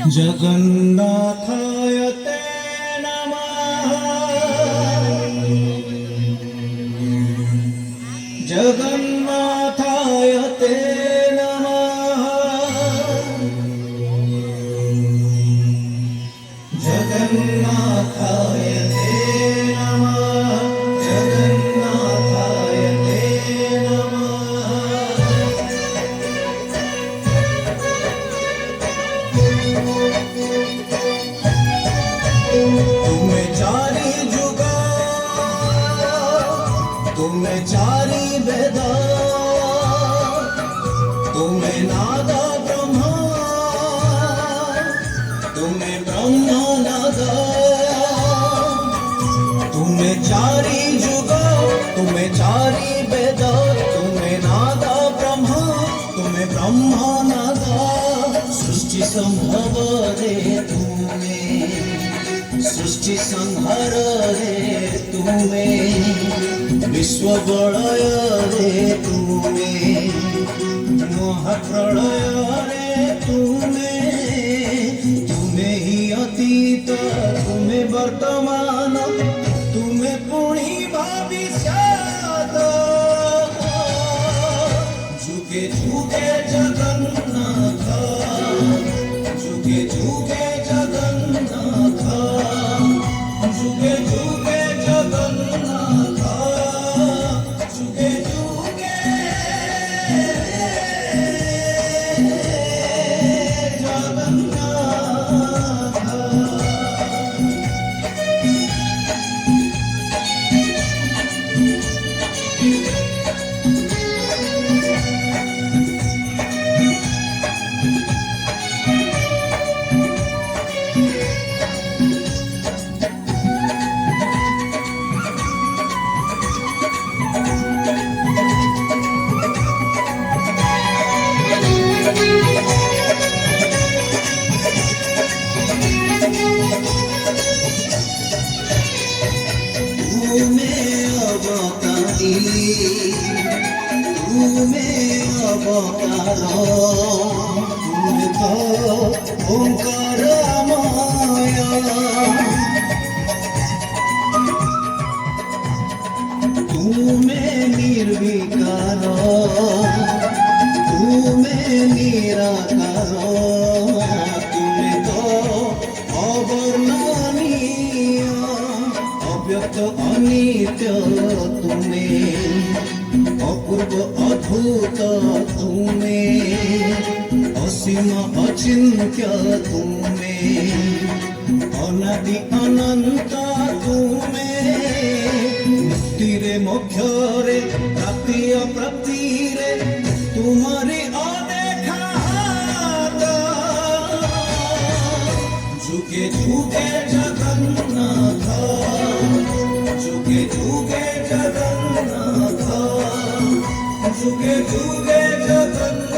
जगन्नाथाय ते नमः। जगन्नाथाय ते नमः। जगन्नाथाय ते नमः। जगन्नाथाय ते नमः। तुम्हें चारी जुगा, तुम्हें चारी वेदा, तुम्हें नादा ब्रह्मा, तुम्हें ब्रह्मा नादा। तुम्हें चारी जुगा, तुम्हें चारी वेदा, तुम्हें नादा ब्रह्मा, तुम्हें ब्रह्मा नादा। सृष्टि संभव रे तुम्हें, सृष्टि संहार रे तुम्हें, विश्व बलय रे तुम्हें, महाप्रलय रे तुम्हें। तुम्हें ही अतीत, तुम्हें वर्तमान, तुम्हें पुणी भविष्यत। जुगे जुगे जगन्नाथ, जुगे जुगे जगन्नाथ, जुगे जुगे जगन्नाथ, जुगे जुगे जगन्नाथ। तुम्हें अवतार, तुम्हें तो ओंकार माया। तुम्हें निर्विकार, तुम्हें निराकार, तुम्हें तो अवर्णनीय, अव्यक्त अनित्य तुम्हें, अपूर्व अद्भुत तुम्हें, असीम अचिन्त्य तुम्हें, अनादि अनंत तुम्हें। मुक्ति रे मोक्ष रे, प्राप्ति अप्राप्ति रे, तुम्हारी अदेखा हाथ। जुगे जुगे जगन्नाथ, जुगे जुगे जगन्नाथ, जुगे जुगे जगन्नाथ।